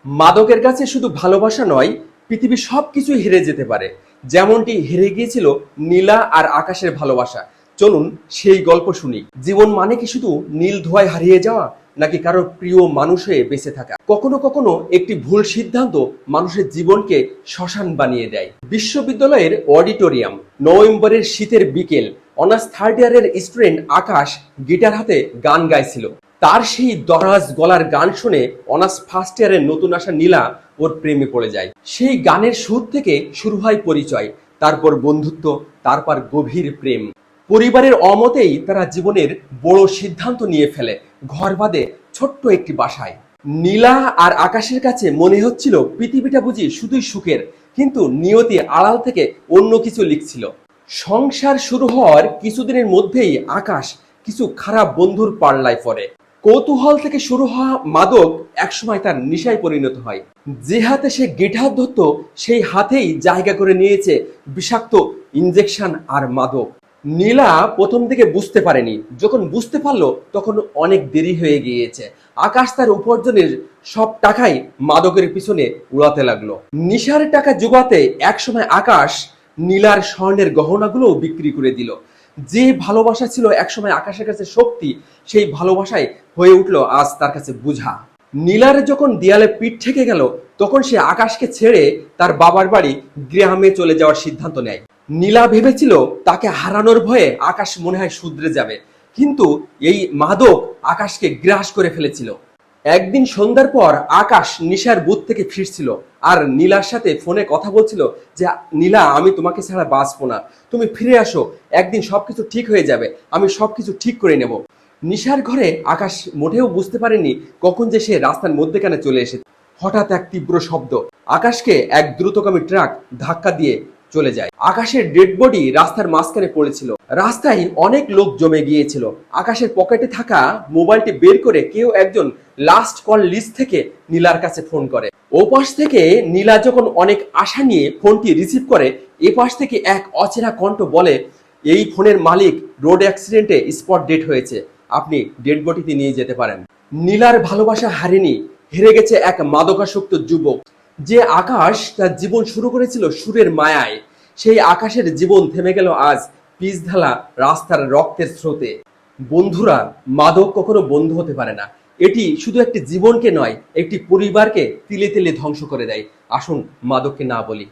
মাদকের কাছে শুধু ভালোবাসা নয়, পৃথিবীর সবকিছু হেরে যেতে পারে, যেমনটি হেরে গিয়েছিল নীলা আর আকাশের ভালোবাসা। চলুন সেই গল্প শুনি। জীবন মানে কি শুধু নীল ধোঁয়ায় হারিয়ে যাওয়া, নাকি কারোর প্রিয় মানুষ হয়ে বেঁচে থাকা? কখনো কখনো একটি ভুল সিদ্ধান্ত মানুষের জীবনকে শ্মশান বানিয়ে দেয়। বিশ্ববিদ্যালয়ের অডিটোরিয়াম, নভেম্বরের শীতের বিকেল। অনার্স থার্ড ইয়ারের স্টুডেন্ট আকাশ গিটার হাতে গান গাইছিল। তার সেই দরাজ গলার গান শুনে অনার্স ফার্স্ট ইয়ারের নতুন আসা নীলা ওর প্রেমে পড়ে যায়। সেই গানের সুর থেকে শুরু হয় পরিচয়, তারপর বন্ধুত্ব, তারপর গভীর প্রেম। পরিবারের অমতেই তারা জীবনের বড় সিদ্ধান্ত নিয়ে ফেলে, ঘর বাঁধে ছোট্ট একটি বাসায়। নীলা আর আকাশের কাছে মনে হচ্ছিল পৃথিবীটা বুঝি শুধুই সুখের, কিন্তু নিয়তি আড়াল থেকে অন্য কিছু লিখছিল। সংসার শুরু হওয়ার কিছুদিনের মধ্যেই আকাশ কিছু খারাপ বন্ধুর পাল্লায় পড়ে। কৌতূহল থেকে শুরু হওয়া মাদক একসময় তার নেশায় পরিণত হয়। যে হাতে সে গিটার ধরত, সেই হাতেই জায়গা করে নিয়েছে বিষাক্ত ইনজেকশন আর মাদক। নীলা প্রথম দিকে বুঝতে পারেনি, যখন বুঝতে পারলো তখন অনেক দেরি হয়ে গিয়েছে। আকাশ তার উপার্জনের সব টাকাই মাদকের পিছনে উড়াতে লাগলো। নেশার টাকা জোগাতে একসময় আকাশ নীলার স্বর্ণের গহনাগুলো বিক্রি করে দিল। যে ভালোবাসা ছিল একসময় আকাশের কাছে শক্তি, সেই ভালোবাসায় হয়ে উঠলো আজ তার কাছে বোঝা। নীলার যখন দেয়ালে পিঠ ঠেকে গেল, তখন সে আকাশকে ছেড়ে তার বাবার বাড়ি গ্রামে চলে যাওয়ার সিদ্ধান্ত নেয়। নীলা ভেবেছিল তাকে হারানোর ভয়ে আকাশ মনে হয় শুধরে যাবে, কিন্তু এই মাদক আকাশকে গ্রাস করে ফেলেছিল। একদিন সন্ধ্যার পর আকাশ নিশার বুথ থেকে ফিরছিল আর নীলার সাথে ফোনে কথা বলছিল যে, নীলা, আমি তোমাকে ছাড়া বাঁচবো না, তুমি ফিরে আসো, একদিন সবকিছু ঠিক হয়ে যাবে, আমি সবকিছু ঠিক করে নেব। নিশার ঘরে আকাশ মোটেও বুঝতে পারেনি কখন যে সে রাস্তার মধ্যেখানে চলে এসেছে। হঠাৎ এক তীব্র শব্দ, আকাশকে এক দ্রুতগামী ট্রাক ধাক্কা দিয়ে চলে যায়। আকাশের ডেড বডি রাস্তার মাঝখানে পড়েছিল। রাস্তায় অনেক লোক জমে গিয়েছিল। আকাশের পকেটে থাকা মোবাইলটি বের করে কেউ একজন লাস্ট কল লিস্ট থেকে নীলার কাছে ফোন করে। ওপাশ থেকে নীলা যখন অনেক আশা নিয়ে ফোনটি রিসিভ করে, এপাশ থেকে এক অচেনা কণ্ঠ বলে, এই ফোনের মালিক রোড অ্যাক্সিডেন্টে স্পট ডেড হয়েছে, আপনি ডেড বডিতে নিয়ে যেতে পারেন। নীলার ভালোবাসা হারেনি, হেরে গেছে এক মাদকাসক্ত যুবক। যে আকাশ তার জীবন শুরু করেছিল সুরের মায়ায়, সেই আকাশের জীবন থেমে গেল আজ পিচ ঢালা রাস্তার রক্তের স্রোতে। বন্ধুরা, মাদক কখনো বন্ধু হতে পারে না। এটি শুধু একটি জীবনকে নয়, একটি পরিবারকে তিলে তিলে ধ্বংস করে দেয়। আসুন মাদককে না বলি।